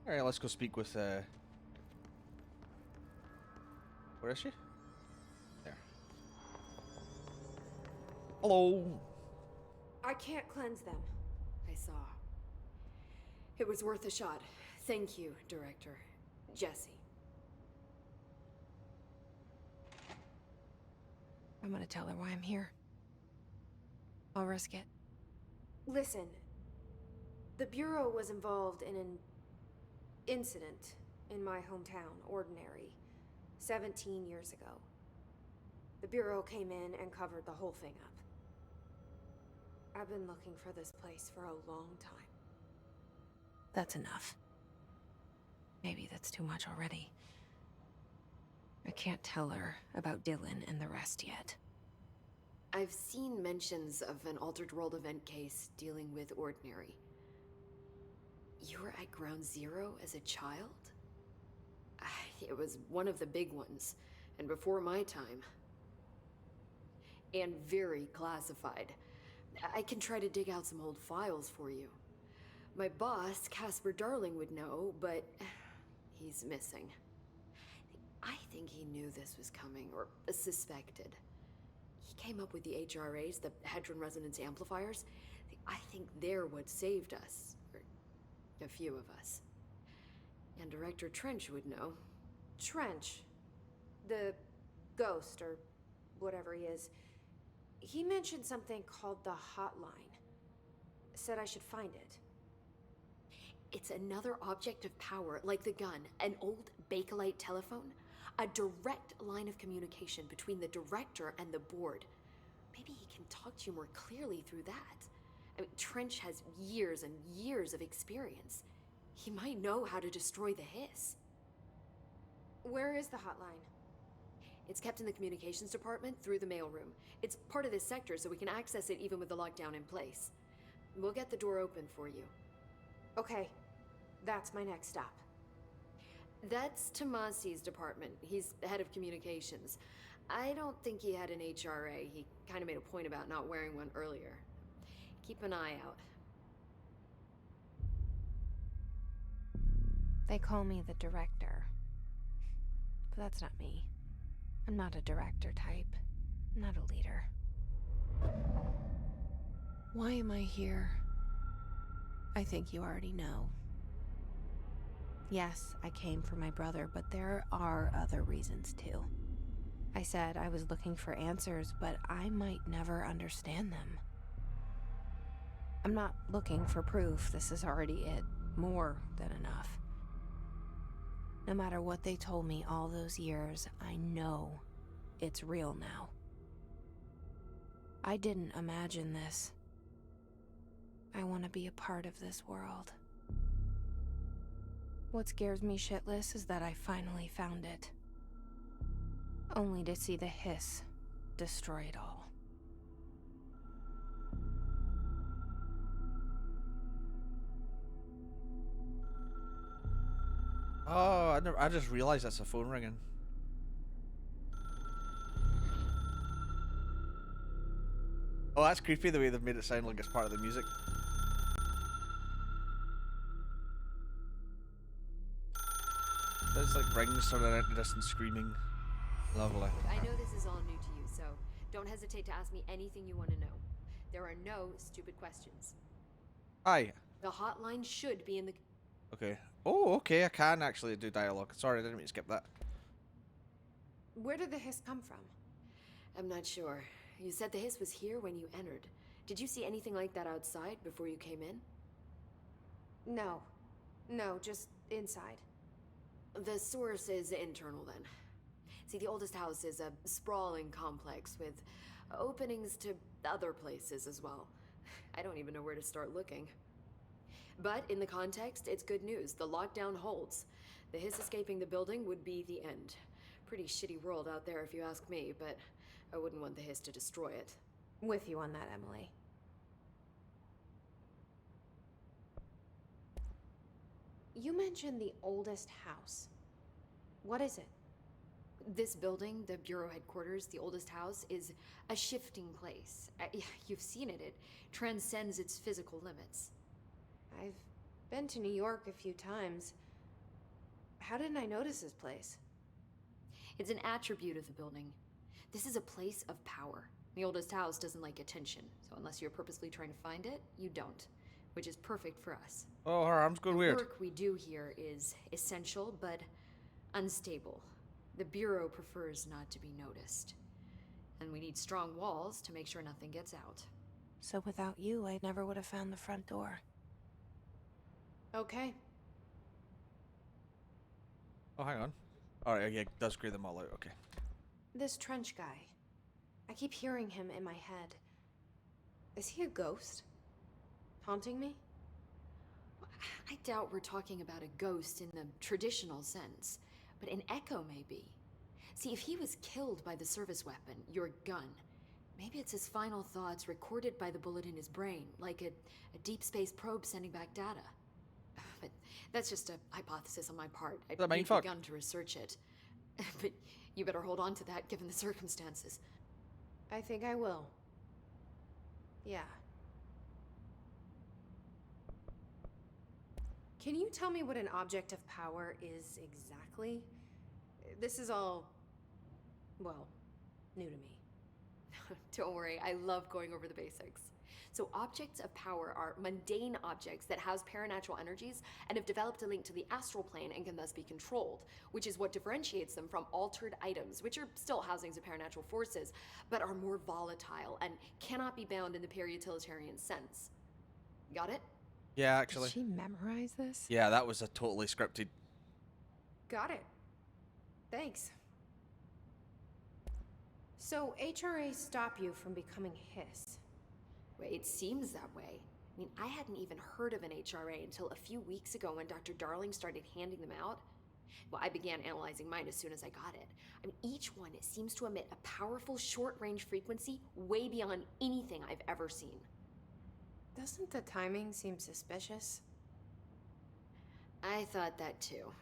Alright, let's go speak with, where is she? There. Hello! I can't cleanse them. I saw. It was worth a shot. Thank you, Director. Jesse. I'm gonna tell her why I'm here. I'll risk it. Listen, the Bureau was involved in an incident in my hometown, Ordinary, 17 years ago. The Bureau came in and covered the whole thing up. I've been looking for this place for a long time. That's enough. Maybe that's too much already. I can't tell her about Dylan and the rest yet. I've seen mentions of an Altered World event case dealing with Ordinary. You were at Ground Zero as a child? It was one of the big ones, and before my time. And very classified. I can try to dig out some old files for you. My boss, Casper Darling, would know, but he's missing. I think he knew this was coming, or suspected. He came up with the HRAs, the Hadron Resonance Amplifiers. I think they're what saved us. Or a few of us. And Director Trench would know. Trench, the ghost, or whatever he is, he mentioned something called the Hotline. Said I should find it. It's another object of power, like the gun, an old Bakelite telephone. A direct line of communication between the director and the board. Maybe he can talk to you more clearly through that. I mean, Trench has years and years of experience. He might know how to destroy the Hiss. Where is the Hotline? It's kept in the communications department through the mailroom. It's part of this sector, so we can access it even with the lockdown in place. We'll get the door open for you. Okay, that's my next stop. That's Tomasi's department. He's the head of communications. I don't think he had an HRA. He kind of made a point about not wearing one earlier. Keep an eye out. They call me the director. But that's not me. I'm not a director type. I'm not a leader. Why am I here? I think you already know. Yes, I came for my brother, but there are other reasons too. I said I was looking for answers, but I might never understand them. I'm not looking for proof. This is already it. More than enough. No matter what they told me all those years, I know it's real now. I didn't imagine this. I want to be a part of this world. What scares me shitless is that I finally found it. Only to see the Hiss destroy it all. Oh, I just realized that's a phone ringing. Oh, that's creepy the way they've made it sound like it's part of the music. There's like rings sort of out in the distance screaming. Lovely. I know this is all new to you, so don't hesitate to ask me anything you want to know. There are no stupid questions. Hi. The hotline should be in the... Okay. Oh, okay, I can actually do dialogue. Sorry, I didn't mean to skip that. Where did the Hiss come from? I'm not sure. You said the Hiss was here when you entered. Did you see anything like that outside before you came in? No. No, just inside. The source is internal then. See, the oldest house is a sprawling complex with openings to other places as well. I don't even know where to start looking. But in the context, it's good news. The lockdown holds. The Hiss escaping the building would be the end. Pretty shitty world out there if you ask me, but I wouldn't want the Hiss to destroy it. With you on that, Emily. You mentioned the oldest house. What is it? This building, the Bureau headquarters, the oldest house, is a shifting place. You've seen it. It transcends its physical limits. I've been to New York a few times. How didn't I notice this place? It's an attribute of the building. This is a place of power. The oldest house doesn't like attention, so unless you're purposely trying to find it, you don't. Which is perfect for us. Oh, her arm's going The weird. work we do here is essential, but unstable. The Bureau prefers not to be noticed. And we need strong walls to make sure nothing gets out. So without you, I never would have found the front door. Okay. Oh, hang on. Alright, yeah, it does grey them all out, okay. This Trench guy. I keep hearing him in my head. Is he a ghost? Haunting me? I doubt we're talking about a ghost in the traditional sense, but an echo maybe. See, if he was killed by the service weapon, your gun, maybe it's his final thoughts recorded by the bullet in his brain, like a deep space probe sending back data. But that's just a hypothesis on my part. I'd That need mindfuck. the gun to research it. But you better hold on to that given the circumstances. I think I will. Yeah. Can you tell me what an object of power is exactly? This is all, well, new to me. Don't worry, I love going over the basics. So objects of power are mundane objects that house paranatural energies and have developed a link to the astral plane and can thus be controlled, which is what differentiates them from altered items, which are still housings of paranatural forces, but are more volatile and cannot be bound in the peri-utilitarian sense. Got it? Yeah, actually. Did she memorize this? Yeah, that was a totally scripted. Got it. Thanks. So HRA stop you from becoming Hiss? Well, it seems that way. I mean, I hadn't even heard of an HRA until a few weeks ago when Dr. Darling started handing them out. Well, I began analyzing mine as soon as I got it. I mean, each one seems to emit a powerful short-range frequency way beyond anything I've ever seen. Doesn't the timing seem suspicious? I thought that too.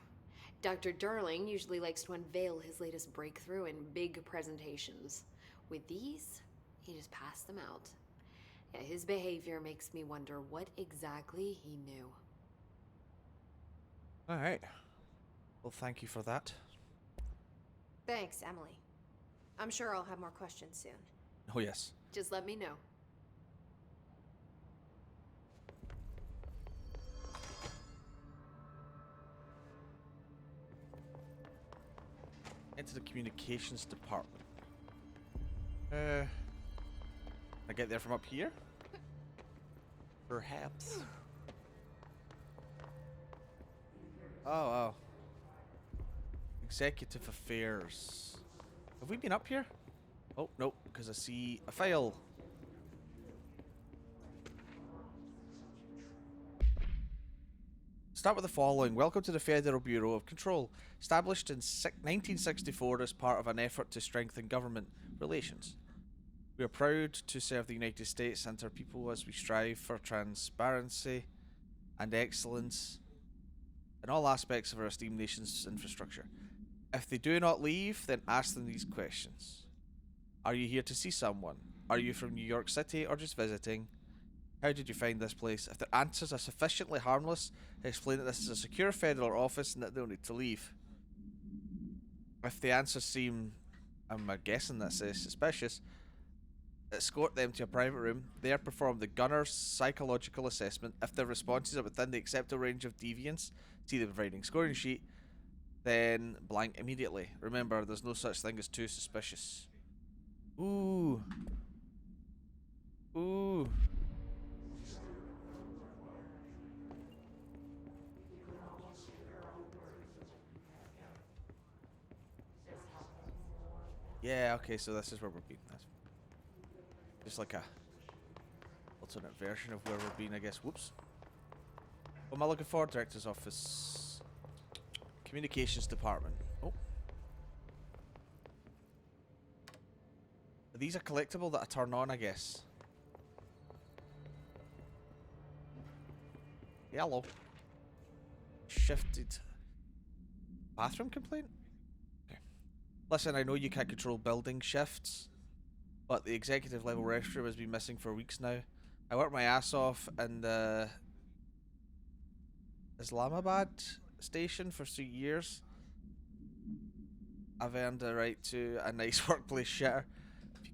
Dr. Darling usually likes to unveil his latest breakthrough in big presentations. With these, he just passed them out. Yeah, his behavior makes me wonder what exactly he knew. Alright. Well, thank you for that. Thanks, Emily. I'm sure I'll have more questions soon. Oh, yes. Just let me know. Into the communications department. I get there from up here? Perhaps. Oh. Executive affairs. Have we been up here? Oh, no, because I see a file. Start with the following. Welcome to the Federal Bureau of Control, established in 1964 as part of an effort to strengthen government relations. We are proud to serve the United States and our people as we strive for transparency and excellence in all aspects of our esteemed nation's infrastructure. If they do not leave, then ask them these questions. Are you here to see someone? Are you from New York City or just visiting? How did you find this place? If their answers are sufficiently harmless, explain that this is a secure federal office and that they'll need to leave. If the answers seem, I'm guessing that's suspicious, escort them to a private room. There perform the gunner's psychological assessment. If their responses are within the acceptable range of deviance, see the providing scoring sheet, then blank immediately. Remember, there's no such thing as too suspicious. Ooh. Yeah, okay, so this is where we're being. That's just like a alternate version of where we're being, I guess. Whoops. What am I looking for? Director's office. Communications department. Oh. Are these a collectible that I turn on, I guess? Yellow. Shifted. Bathroom complaint? Okay. Listen, I know you can't control building shifts, but the executive level restroom has been missing for weeks now. I worked my ass off in Islamabad station for 3 years. I've earned the right to a nice workplace shitter. If you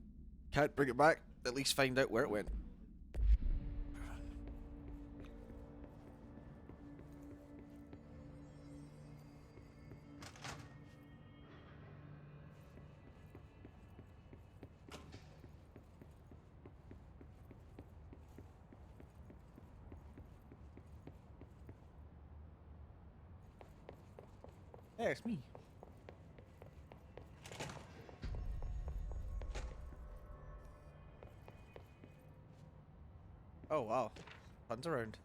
can't bring it back, at least find out where it went. Hey, it's me. Oh wow, tons around.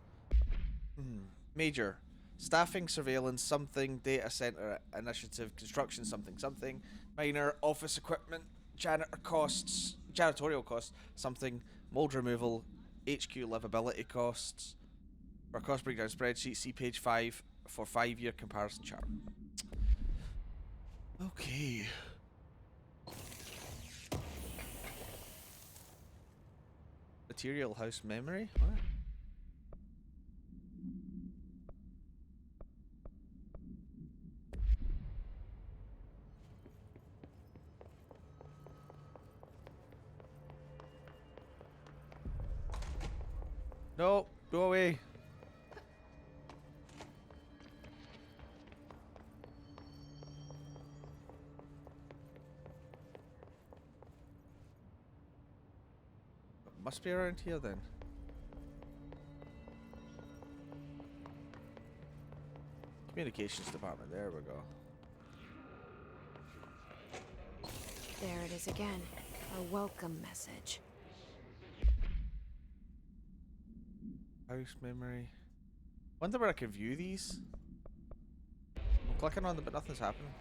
Major. Staffing, surveillance, something, data center initiative, construction, something, something. Minor, office equipment, janitorial costs, something. Mold removal, HQ livability costs. For a cost breakdown spreadsheet, see page 5 for 5-year comparison chart. Okay. Material house memory? What? No, go away. Must be around here then. Communications department, there we go. There it is again. A welcome message. House memory. Wonder where I can view these. I'm clicking on them but nothing's happening.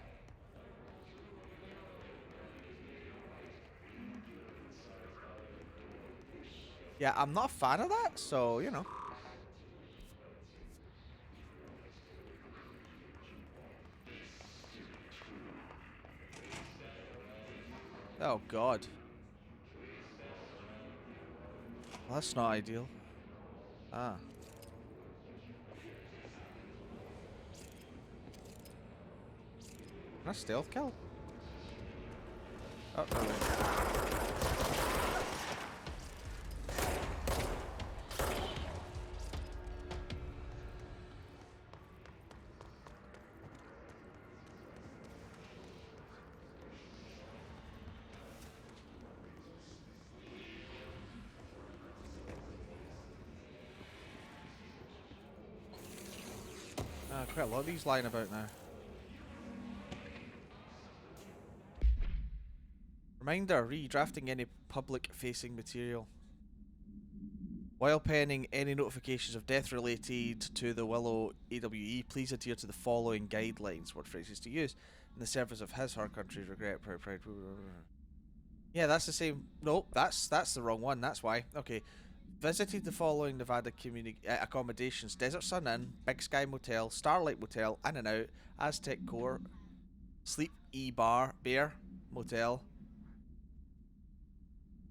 Yeah, I'm not a fan of that, so you know. Oh god. Well, that's not ideal. Ah. Can I stealth kill? Oh, no. Quite a lot of these lying about now. Reminder, redrafting any public-facing material. While penning any notifications of death related to the Willow AWE, please adhere to the following guidelines, word phrases to use, in the service of his, her country's regret, proud. Yeah, that's the same. Nope, that's the wrong one, that's why. Okay. Visited the following Nevada accommodations: Desert Sun Inn, Big Sky Motel, Starlight Motel, In and Out, Aztec Court, Sleep E Bar, Bear Motel,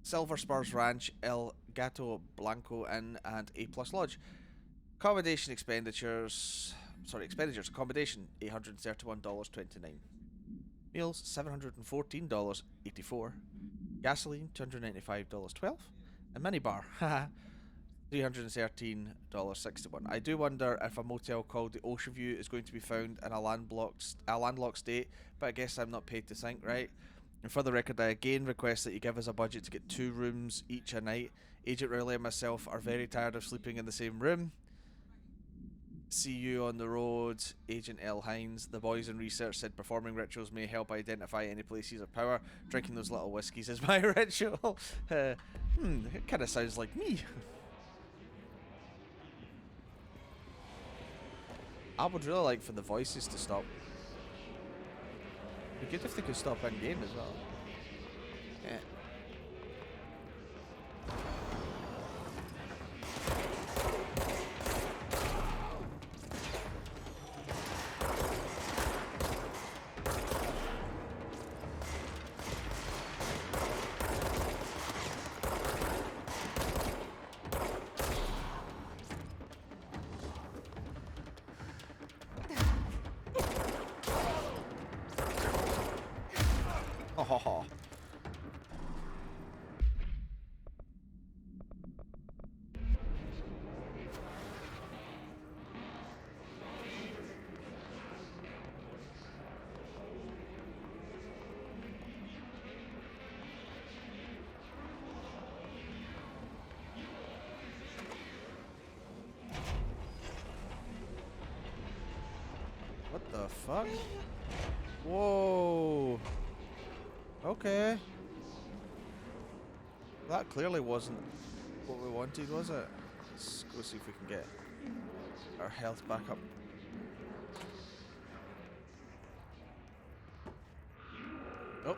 Silver Spurs Ranch, El Gato Blanco Inn, and A Plus Lodge. Expenditures, accommodation $831.29. Meals $714.84. Gasoline $295.12. A minibar, haha, $313.61. I do wonder if a motel called the Ocean View is going to be found in a landlocked state, but I guess I'm not paid to think, right? And for the record, I again request that you give us a budget to get 2 rooms each a night. Agent Rowley and myself are very tired of sleeping in the same room. See you on the road, Agent L. Hines. The boys in research said performing rituals may help identify any places of power. Drinking those little whiskies is my ritual. It kind of sounds like me. I would really like for the voices to stop. It'd be good if they could stop in game as well. Yeah. ha. What the fuck? Whoa. Okay. That clearly wasn't what we wanted, was it? Let's go see if we can get our health back up. Oh.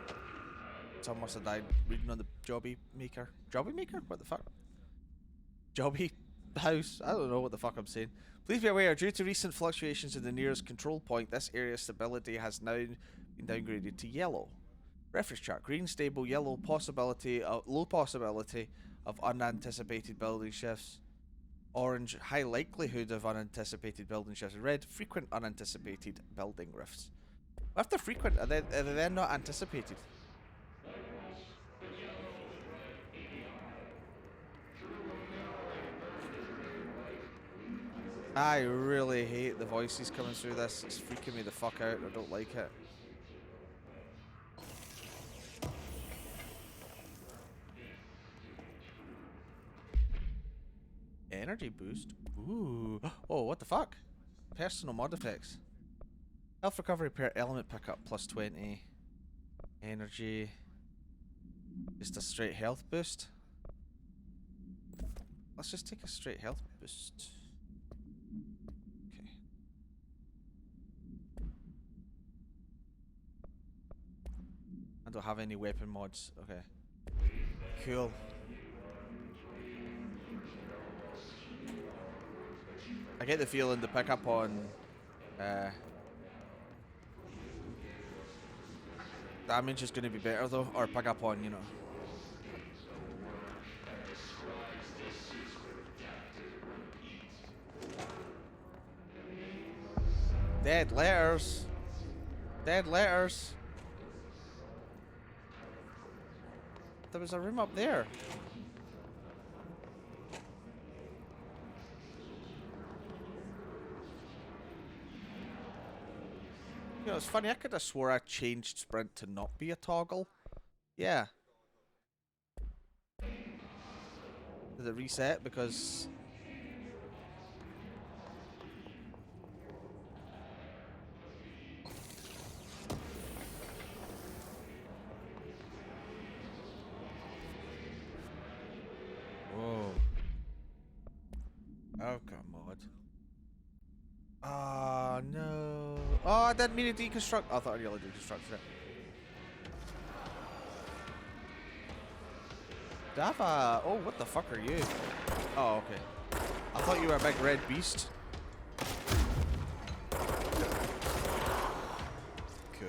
Someone must have died reading on the Jobby Maker. Jobby Maker? What the fuck? Jobby House? I don't know what the fuck I'm saying. Please be aware, due to recent fluctuations in the nearest control point, this area's stability has now been downgraded to yellow. Reference chart: green stable, yellow possibility, low possibility of unanticipated building shifts. Orange, high likelihood of unanticipated building shifts. Red, frequent unanticipated building rifts. If they're frequent, are they then not anticipated? I really hate the voices coming through this. It's freaking me the fuck out. I don't like it. Energy boost. Ooh. Oh, what the fuck? Personal mod effects. Health recovery per element pickup plus 20. Energy. Just a straight health boost. Let's just take a straight health boost. Okay. I don't have any weapon mods. Okay. Cool. I get the feeling to pick up on damage is going to be better though, or pick up on, you know. Dead letters. Dead letters. There was a room up there. You know, it's funny, I could have swore I changed sprint to not be a toggle. Yeah. Did it reset because... Whoa. Oh, come on. Ah, no. Oh, I didn't mean to deconstruct. I thought I really deconstructed it. Dava. Oh, what the fuck are you? Oh, okay. I thought you were a big red beast. Cool.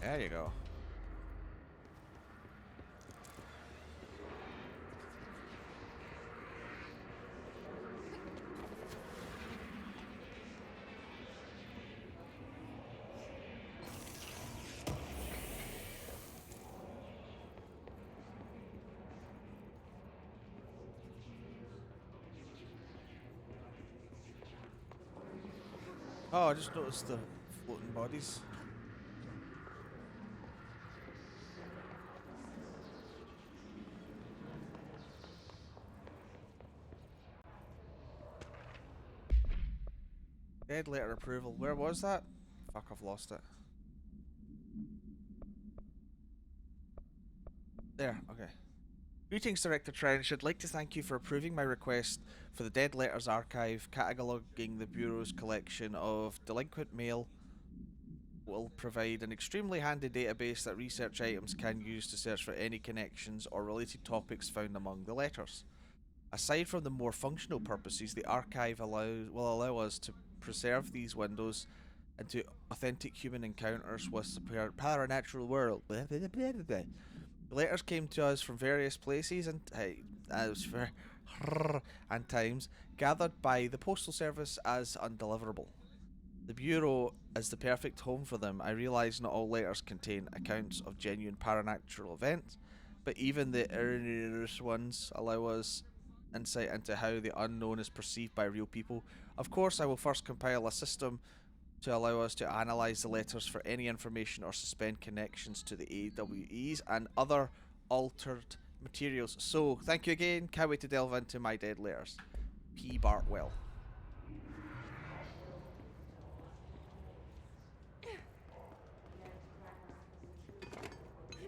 There you go. Oh, I just noticed the floating bodies. Dead letter approval. Where was that? Fuck, I've lost it. There, okay. Greetings, Director Trench. I'd like to thank you for approving my request for the Dead Letters Archive, cataloguing the Bureau's collection of delinquent mail. Will provide an extremely handy database that research items can use to search for any connections or related topics found among the letters. Aside from the more functional purposes, the archive will allow us to preserve these windows into authentic human encounters with the paranatural world. The letters came to us from various places and for and times gathered by the Postal Service as undeliverable. The Bureau is the perfect home for them. I realise not all letters contain accounts of genuine paranatural events, but even the erroneous ones allow us insight into how the unknown is perceived by real people. Of course, I will first compile a system to allow us to analyse the letters for any information or suspend connections to the AWEs and other altered materials. So, thank you again. Can't wait to delve into my dead letters. P. Bartwell.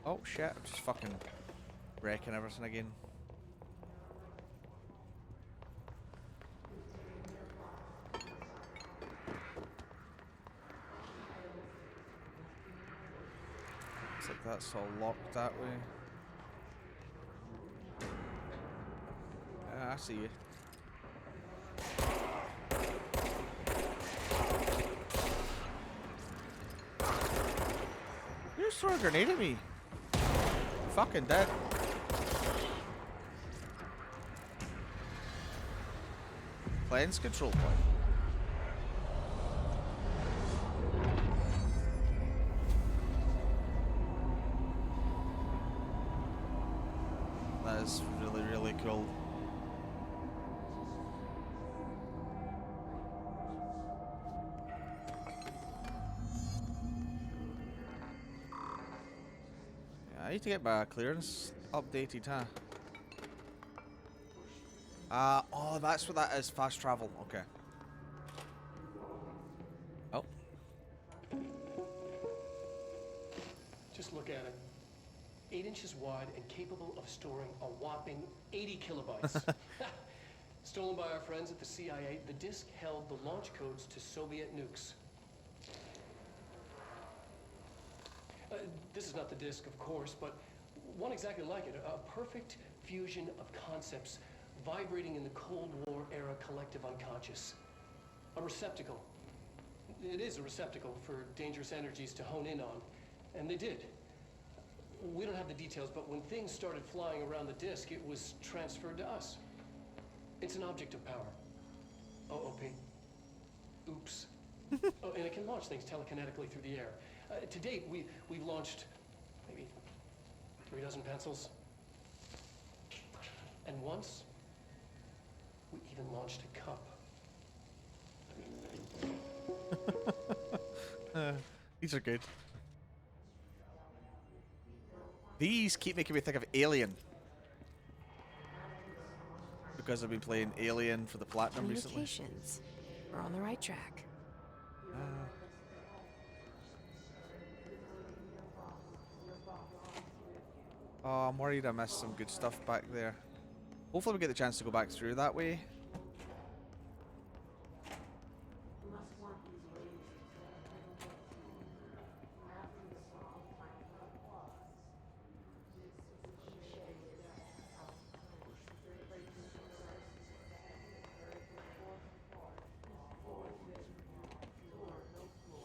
Oh shit, I'm just fucking wrecking everything again. Looks like that's all locked that way. I see you. You just threw a grenade at me. Fucking dead. Cleanse control point. That is really, really cool. I need to get my clearance updated, huh? Oh, that's what that is. Fast travel. Okay. Oh. Just look at it. 8 inches wide and capable of storing a whopping 80 kilobytes. Stolen by our friends at the CIA, the disk held the launch codes to Soviet nukes. This is not the disk, of course, but one exactly like it. A perfect fusion of concepts vibrating in the Cold War era collective unconscious. A receptacle. It is a receptacle for dangerous energies to hone in on. And they did. We don't have the details, but when things started flying around the disk, it was transferred to us. It's an object of power. OOP. Oops. Oh, and it can launch things telekinetically through the air. To date, we've launched maybe 3 dozen pencils. And once, we even launched a cup. These are good. These keep making me think of Alien. Because I've been playing Alien for the Platinum recently. Communications. We're on the right track. Oh, I'm worried I missed some good stuff back there. Hopefully we get the chance to go back through that way.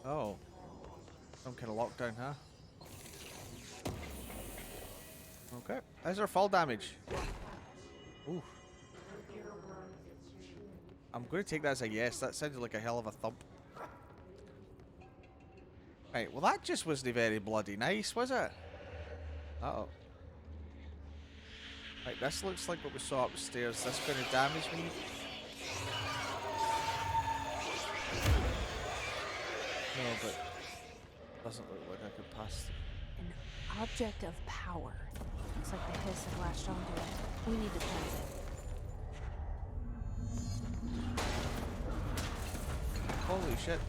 Oh. Some kind of lockdown, huh? Okay. Is there fall damage? Ooh. I'm going to take that as a yes. That sounded like a hell of a thump. Right, well that just wasn't very bloody nice, was it? Uh-oh. Right, this looks like what we saw upstairs. This going to damage me? No, but doesn't look like I could pass. An object of power. Looks like the hiss had latched onto it. We need to cleanse it. Holy shit.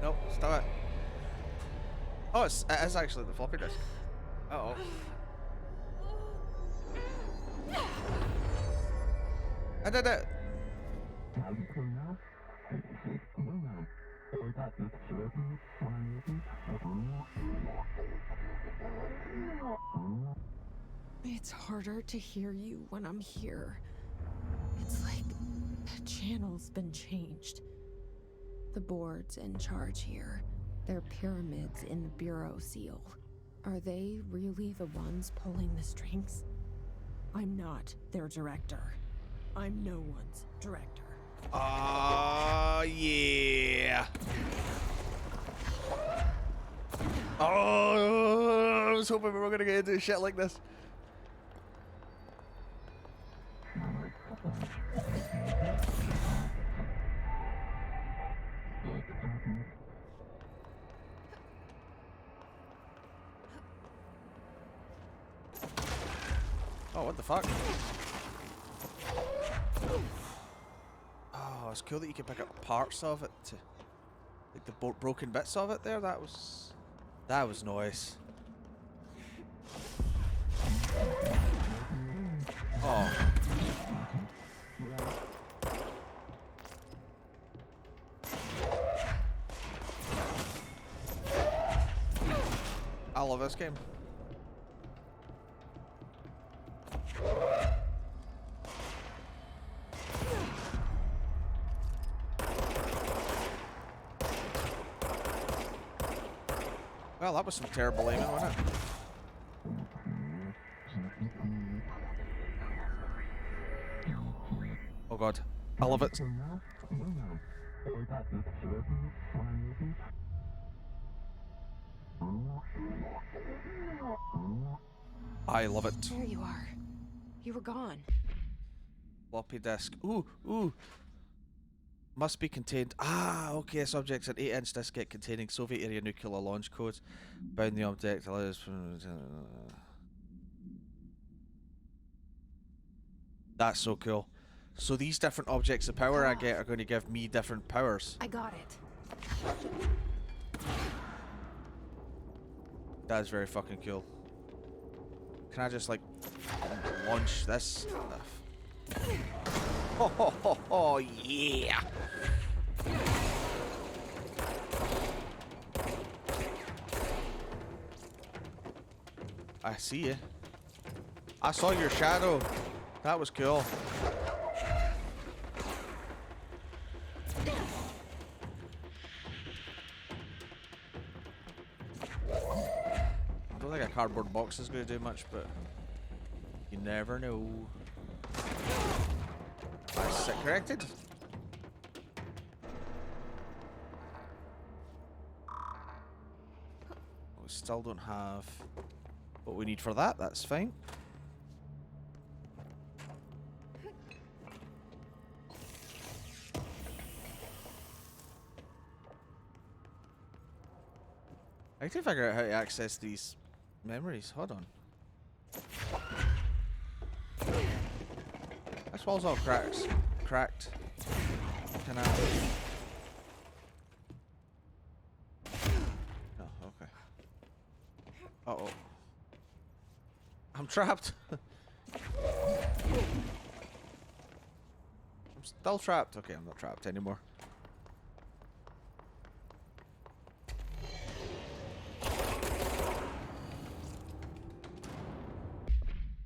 Nope, stop it. Oh, it is actually the floppy disk. Uh-oh. I did it! It's harder to hear you when I'm here. It's like the channel's been changed. The board's in charge here. They're pyramids in the Bureau seal. Are they really the ones pulling the strings? I'm not their director. I'm no one's director. Yeah. Oh, I was hoping we were gonna get into shit like this. Oh, what the fuck? Oh, it's cool that you can pick up parts of it, to, like the broken bits of it there. That was nice. Oh. I love this game. Well, that was some terrible aiming, wasn't it? Oh god, I love it. I love it. There you are. You were gone. Floppy disk. Ooh. Must be contained. Ah, okay. Subjects an 8-inch diskette containing Soviet area nuclear launch codes. Bound the object allows. That's so cool. So these different objects of power I get are going to give me different powers. I got it. That is very fucking cool. Can I just like launch this stuff? Oh, yeah. I see you. I saw your shadow. That was cool. I don't think a cardboard box is going to do much, but you never know. I sit corrected. We still don't have what we need for that. That's fine. I need to figure out how to access these memories. Hold on. This wall's all cracked. Can I? Oh, okay. Uh-oh. I'm trapped. I'm still trapped. Okay, I'm not trapped anymore.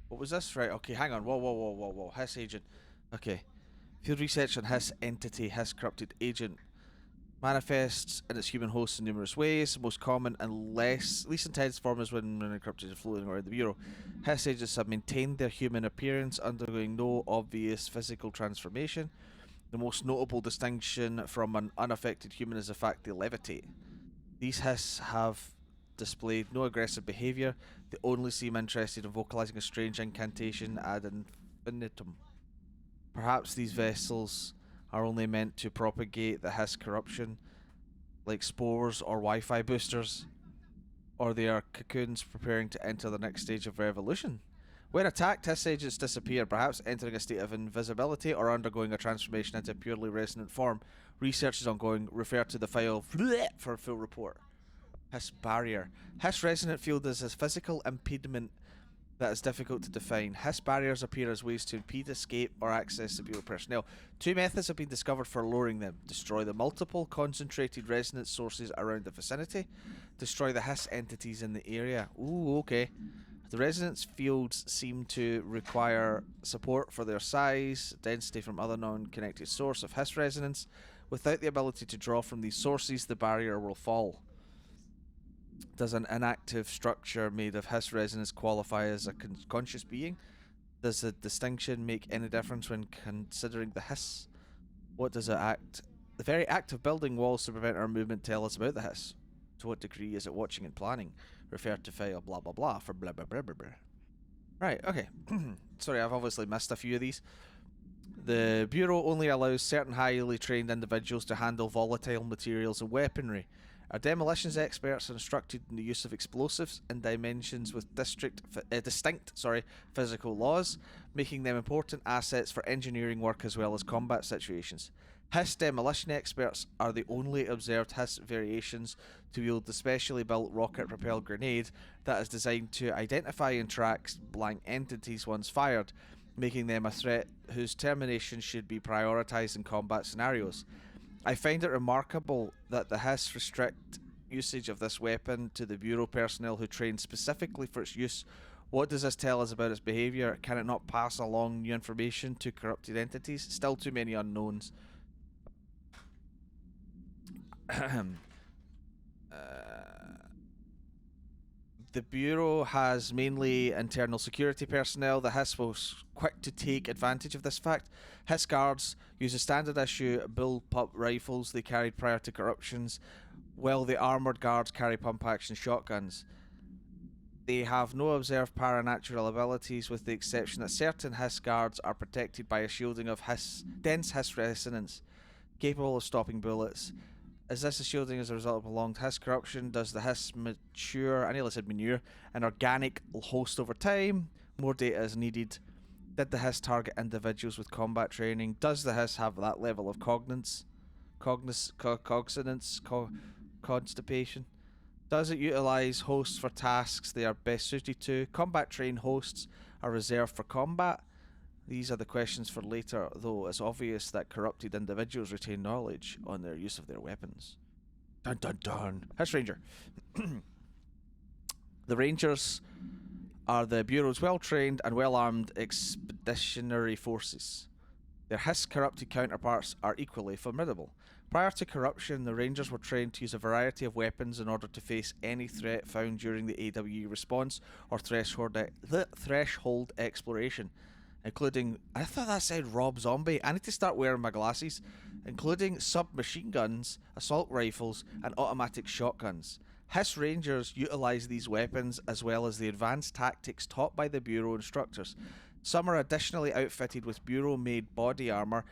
What was this? Right, okay, hang on. Whoa. Hiss agent. Okay. Field research on Hiss entity, Hiss corrupted agent. Manifests in its human host in numerous ways. Most common and least intense form is when corrupted is floating around the Bureau. Hiss agents have maintained their human appearance, undergoing no obvious physical transformation. The most notable distinction from an unaffected human is the fact they levitate. These Hiss have displayed no aggressive behaviour. They only seem interested in vocalising a strange incantation ad infinitum. Perhaps these vessels are only meant to propagate the Hiss corruption, like spores or Wi-Fi boosters, or they are cocoons preparing to enter the next stage of revolution. When attacked, Hiss agents disappear, perhaps entering a state of invisibility or undergoing a transformation into a purely resonant form. Research is ongoing. Refer to the file for a full report. Hiss barrier. Hiss resonant field is a physical impediment that is difficult to define. Hiss barriers appear as ways to impede escape or access to Bureau personnel. Two methods have been discovered for lowering them. Destroy the multiple concentrated resonance sources around the vicinity. Destroy the hiss entities in the area. Ooh, okay. The resonance fields seem to require support for their size, density from other non-connected source of hiss resonance. Without the ability to draw from these sources, the barrier will fall. Does an inactive structure made of hiss resonance qualify as a conscious being? Does the distinction make any difference when considering the hiss? What does the very act of building walls to prevent our movement tell us about the hiss? To what degree is it watching and planning? Refer to file blah blah blah for blah blah blah blah blah. Right, okay. Sorry, I've obviously missed a few of these. The Bureau only allows certain highly trained individuals to handle volatile materials and weaponry. Our demolitions experts are instructed in the use of explosives in dimensions with distinct physical laws, making them important assets for engineering work as well as combat situations. Hiss demolition experts are the only observed Hiss variations to wield the specially built rocket-propelled grenade that is designed to identify and track blank entities once fired, making them a threat whose termination should be prioritized in combat scenarios. I find it remarkable that the Hiss restrict usage of this weapon to the Bureau personnel who train specifically for its use. What does this tell us about its behaviour? Can it not pass along new information to corrupted entities? Still too many unknowns. The Bureau has mainly internal security personnel. The Hiss was quick to take advantage of this fact. Hiss guards use a standard issue bullpup rifles they carried prior to corruptions, while the armoured guards carry pump-action shotguns. They have no observed paranatural abilities, with the exception that certain Hiss guards are protected by a shielding of dense Hiss resonance, capable of stopping bullets. Is this a shielding as a result of prolonged Hiss corruption? Does the Hiss mature, I nearly said manure, an organic host over time? More data is needed. Did the Hiss target individuals with combat training? Does the Hiss have that level of constipation? Does it utilise hosts for tasks they are best suited to? Combat trained hosts are reserved for combat. These are the questions for later, though it's obvious that corrupted individuals retain knowledge on their use of their weapons. Dun dun dun. Hiss Ranger. The Rangers are the Bureau's well-trained and well-armed expeditionary forces. Their Hiss corrupted counterparts are equally formidable. Prior to corruption, the Rangers were trained to use a variety of weapons in order to face any threat found during the AWE response or threshold exploration, including, I thought that said Rob Zombie, I need to start wearing my glasses, including submachine guns, assault rifles, and automatic shotguns. Hiss Rangers utilise these weapons as well as the advanced tactics taught by the Bureau instructors. Some are additionally outfitted with Bureau-made body armour.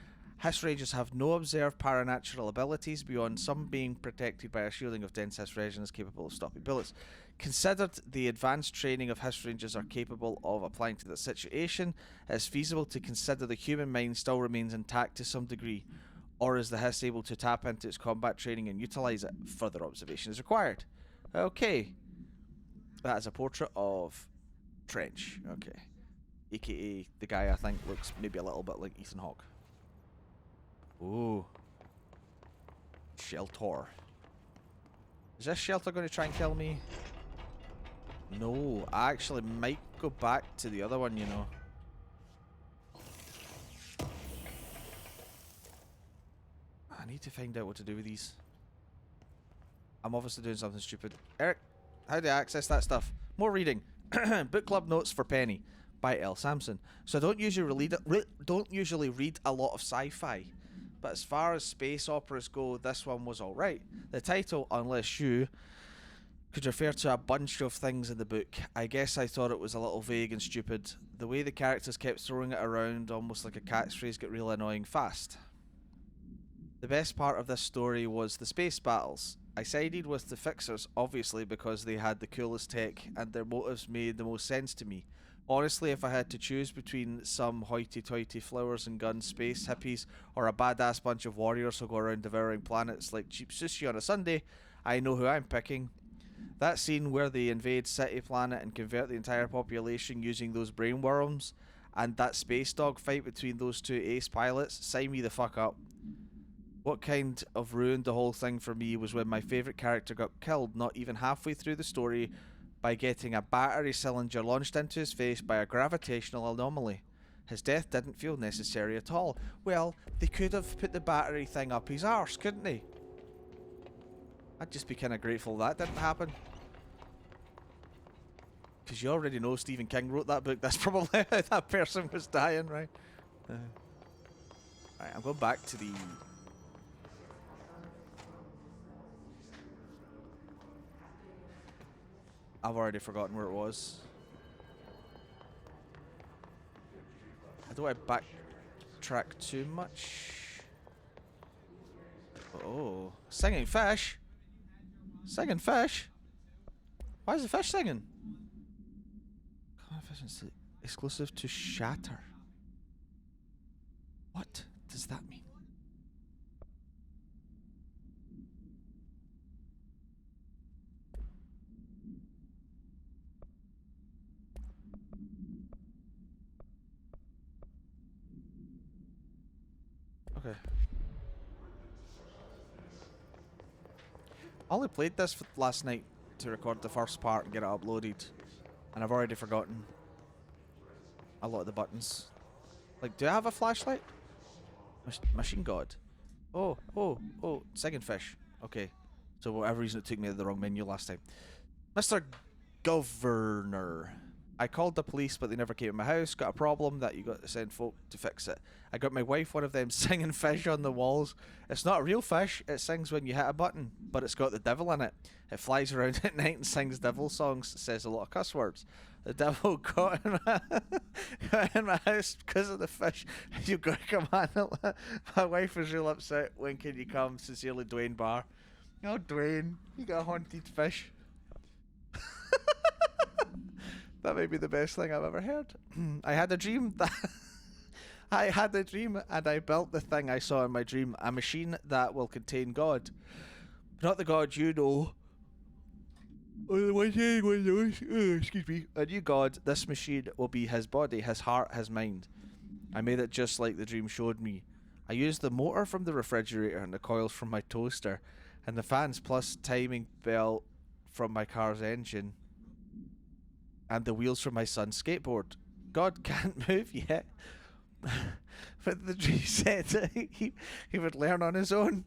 Hiss Rangers have no observed paranatural abilities beyond some being protected by a shielding of dense Hiss resonance capable of stopping bullets. Considered the advanced training of Hiss Rangers are capable of applying to the situation, it is feasible to consider the human mind still remains intact to some degree, or is the Hiss able to tap into its combat training and utilise it? Further observation is required. Okay. That is a portrait of Trench. Okay. AKA the guy I think looks maybe a little bit like Ethan Hawke. Ooh. Shelter. Is this shelter going to try and kill me? No, I actually might go back to the other one, you know. I need to find out what to do with these. I'm obviously doing something stupid. Eric, how do I access that stuff? More reading. Book club notes for Penny by L. Sampson. So I don't usually read a lot of sci-fi, but as far as space operas go, this one was alright. The title, Unless You, could refer to a bunch of things in the book. I guess I thought it was a little vague and stupid. The way the characters kept throwing it around, almost like a catchphrase, got real annoying fast. The best part of this story was the space battles. I sided with the Fixers, obviously, because they had the coolest tech and their motives made the most sense to me. Honestly, if I had to choose between some hoity-toity flowers and guns space hippies or a badass bunch of warriors who go around devouring planets like cheap sushi on a Sunday, I know who I'm picking. That scene where they invade City Planet and convert the entire population using those brain worms, and that space dog fight between those two ace pilots, sign me the fuck up. What kind of ruined the whole thing for me was when my favourite character got killed not even halfway through the story by getting a battery cylinder launched into his face by a gravitational anomaly. His death didn't feel necessary at all. Well, they could have put the battery thing up his arse, couldn't they? I'd just be kind of grateful that didn't happen. Because you already know Stephen King wrote that book. That's probably how that person was dying, right? Right, I'm going back to the... I've already forgotten where it was. I don't want to backtrack too much. Oh, singing fish. Singing fish. Why is the fish singing? Efficiency exclusive to Shatter. What does that mean? Okay. I only played this last night to record the first part and get it uploaded, and I've already forgotten a lot of the buttons. Like, do I have a flashlight? Machine God. Oh, singing fish. Okay. So for whatever reason it took me to the wrong menu last time. Mr. Governor. I called the police, but they never came to my house. Got a problem that you got to send folk to fix it. I got my wife one of them singing fish on the walls. It's not a real fish. It sings when you hit a button, but it's got the devil in it. It flies around at night and sings devil songs. It says a lot of cuss words. The devil got in my house because of the fish. You've got to come handle it. My wife was real upset. When can you come? Sincerely, Dwayne Barr. Oh, Dwayne, you got a haunted fish. That may be the best thing I've ever heard. I had a dream that I had a dream and I built the thing I saw in my dream, a machine that will contain God. Not the God you know. Excuse me. A new God. This machine will be his body, his heart, his mind. I made it just like the dream showed me. I used the motor from the refrigerator and the coils from my toaster and the fans plus timing belt from my car's engine and the wheels from my son's skateboard. God can't move yet. But the dream said that he would learn on his own.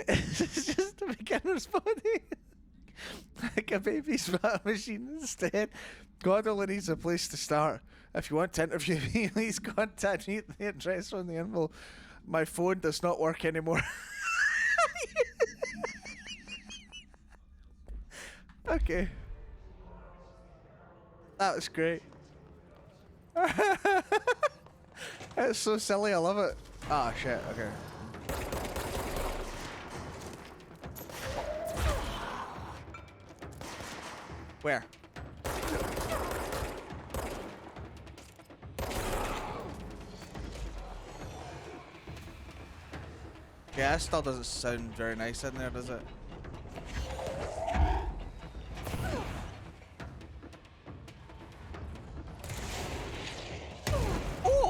It's just a beginner's body. Like a baby smart machine instead. God only needs a place to start. If you want to interview me, please contact me at the address on the envelope. My phone does not work anymore. Okay. That was great. It's so silly, I love it. Ah, shit, okay. Where? Yeah, that still doesn't sound very nice in there, does it?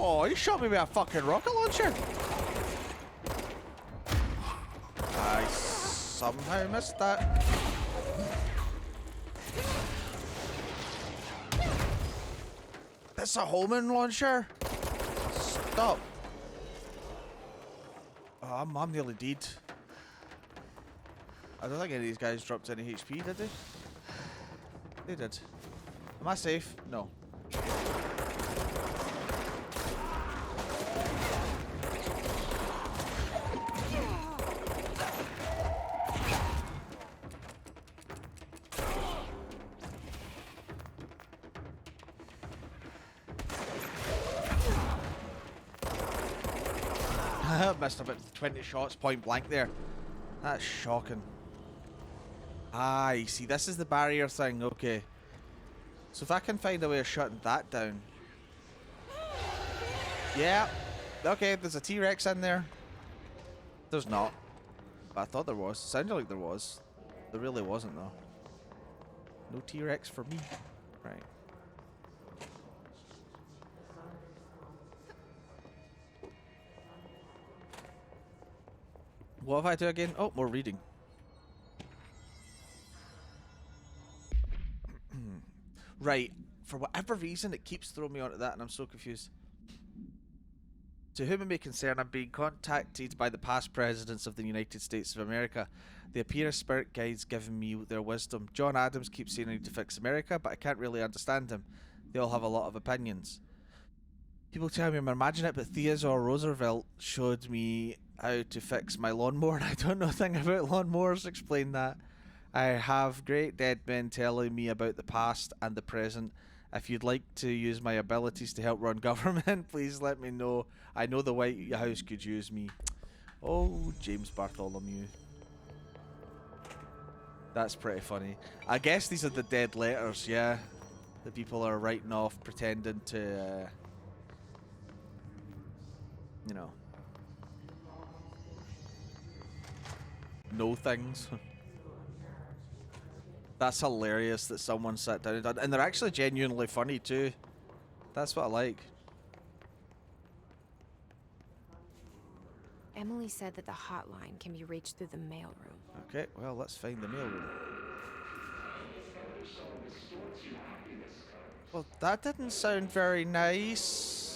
Oh, you shot me with a fucking rocket launcher. I somehow missed that. That's a Holman launcher. Stop. Oh, I'm nearly dead. I don't think any of these guys dropped any HP, did they? They did. Am I safe? No. Missed about 20 shots point blank there. That's shocking. Ah, you see, this is the barrier thing. Okay. So if I can find a way of shutting that down. Yeah. Okay, there's a T-Rex in there. There's not. But I thought there was. Sounded like there was. There really wasn't, though. No T-Rex for me. Right. What have I do again? Oh, more reading. Right. For whatever reason, it keeps throwing me onto that, and I'm so confused. To whom it may concern, I'm being contacted by the past presidents of the United States of America. They appear as spirit guides giving me their wisdom. John Adams keeps saying I need to fix America, but I can't really understand him. They all have a lot of opinions. People tell me I'm imagining it, but Theodore Roosevelt showed me how to fix my lawnmower, and I don't know a thing about lawnmowers. Explain that. I have great dead men telling me about the past and the present. If you'd like to use my abilities to help run government, please let me know. I know the White House could use me. Oh, James Bartholomew. That's pretty funny. I guess these are the dead letters, yeah. The people are writing off, pretending to, you know things. That's hilarious that someone sat down and done, and they're actually genuinely funny too. That's what I like. Emily said that the hotline can be reached through the mailroom. Okay, well, let's find the mailroom. Well, that didn't sound very nice.